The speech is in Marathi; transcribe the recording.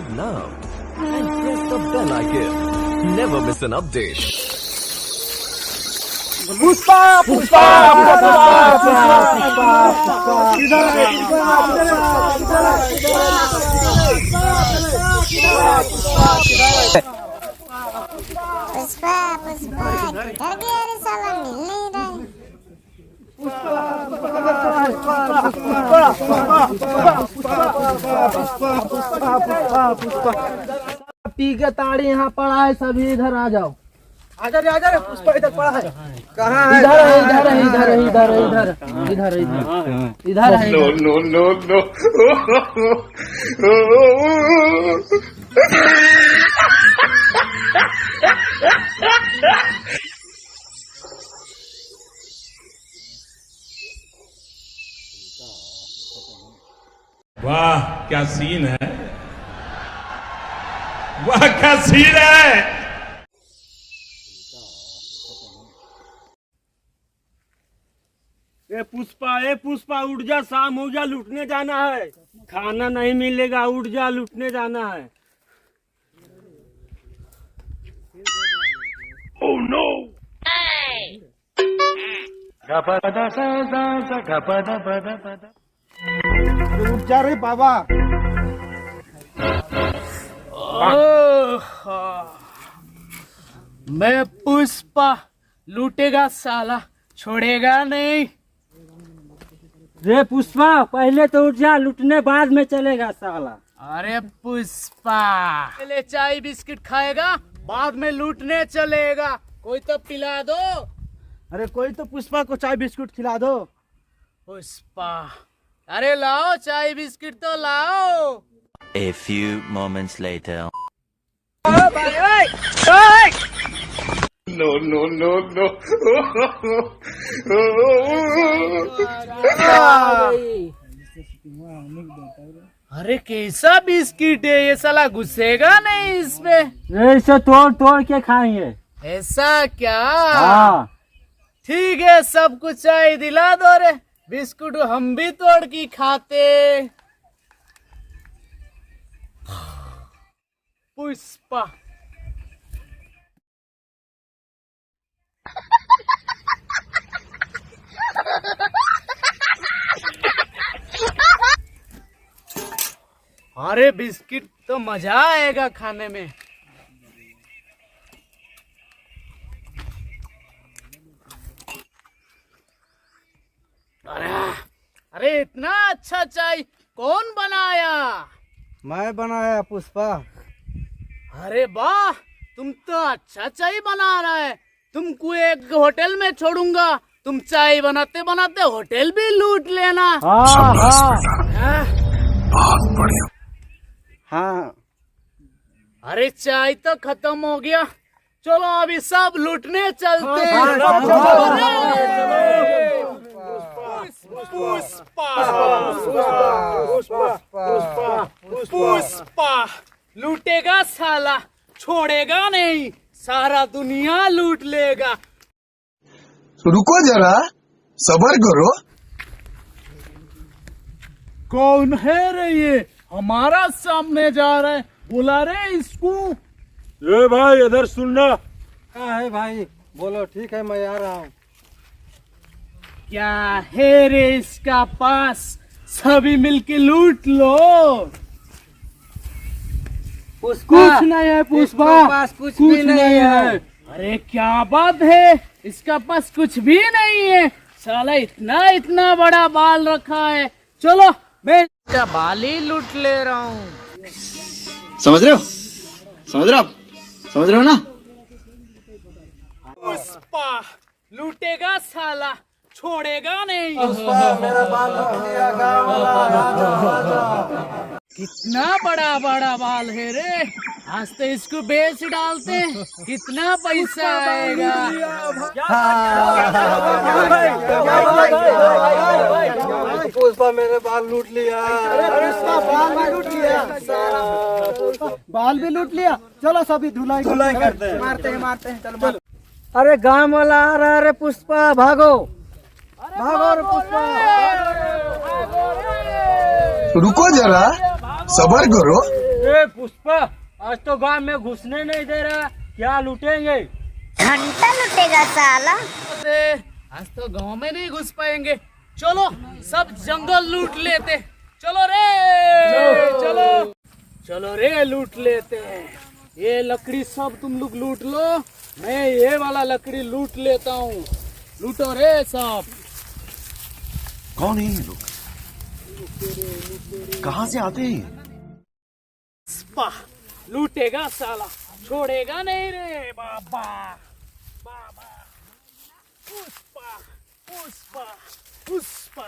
subscribe now and press the bell icon. Never miss an update. Pushpa Pushpa Pushpa Pushpa घर गया रे साला मिल नहीं रहा पी के ताड़ी यहाँ पड़ा है, सभी इधर आ जाओ। आजा रे पुष्पा इधर पड़ा है। कहाँ है? इधर है। No. वाह क्या सीन है, वाह क्या सीन है। ए पुष्पा उठ जा, शाम हो गया, लूटने जाना है। खाना नहीं मिलेगा, उठ जा, लूटने जाना है। Oh no. उठ जा रे बाबा। मैं पुष्पा, लूटेगा साला, छोड़ेगा नहीं। रे पुष्पा पहले तो उठ जा, लूटने बाद में चलेगा साला। अरे पुष्पा पहले चाय बिस्किट खाएगा, बाद में लूटने चलेगा। कोई तो पिला दो। अरे कोई तो पुष्पा को चाय बिस्कुट खिला दो। पुष्पा अरे लाओ चाय बिस्किट तो लाओ। A few moments later. No. अरे कैसा बिस्किट है ये, साला घुसेगा नहीं इसमें। ऐसे तोड़ के खाएंगे। ऐसा क्या? हाँ ठीक है, सब कुछ चाय दिला दो रे। बिस्कुट हम भी तोड़ के खाते। पुष्पा अरे बिस्किट तो मजा आएगा खाने में। अरे इतना अच्छा चाय कौन बनाया? मैं बनाया पुष्पा। अरे वाह, तुम तो अच्छा चाय बना रहा है। तुमको एक होटल में छोड़ूंगा, तुम चाय बनाते बनाते होटल भी लूट लेना। हाँ। अरे चाय तो खत्म हो गया, चलो अभी सब लूटने चलते हैं। पुष्पा लूटेगा साला, छोड़ेगा नहीं, सारा दुनिया लूट लेगा। रुको जरा, सबर करो। कौन है रे ये, हमारा सामने जा रहा है, बुला रहे इसको। ए भाई इधर सुनना। कहाँ है भाई? बोलो। ठीक है मैं आ रहा हूँ। क्या है रे इसका पास, सभी मिलके लूट लो। कुछ नहीं है पुष्पा, पास कुछ भी नहीं है। अरे क्या बात है, इसका पास कुछ भी नहीं है। साला इतना बड़ा बाल रखा है। चलो मैं इसका बाल ही लूट ले रहा हूँ। समझ रहे हो ना? पुष्पा लूटेगा साला, छोड़ेगा नहीं। मेरा बाल लूट लिया गाँव वाला। कितना बड़ा बाल है रे, आज तो इसको बेच डालते हैं, कितना पैसा आएगा। पुष्पा मेरे बाल लूट लिया। बाल भी लूट लिया। चलो सभी धुलाई करते हैं। मारते हैं चलो। अरे गांव वाला आ रहा है रे पुष्पा, भागो रे पुष्पा। रुको जरा, सबर करो। अरे पुष्पा, आज तो गांव में घुसने नहीं दे रहा, क्या लूटेंगे? घंटा लुटेगा साला। अरे आज तो गांव में नहीं घुस पाएंगे, चलो सब जंगल लूट लेते। चलो रे चलो चलो रे लूट लेते हैं। ये लकड़ी सब तुम लोग लूट लो, मैं ये वाला लकड़ी लूट लेता हूँ। लूटो रे सब। कौन है ये लोग? कहाँ से आते हैं? पुष्पा लूटेगा साला, छोड़ेगा नहीं रे बाबा। बाबा पुष्पा पुष्पा पुष्पा।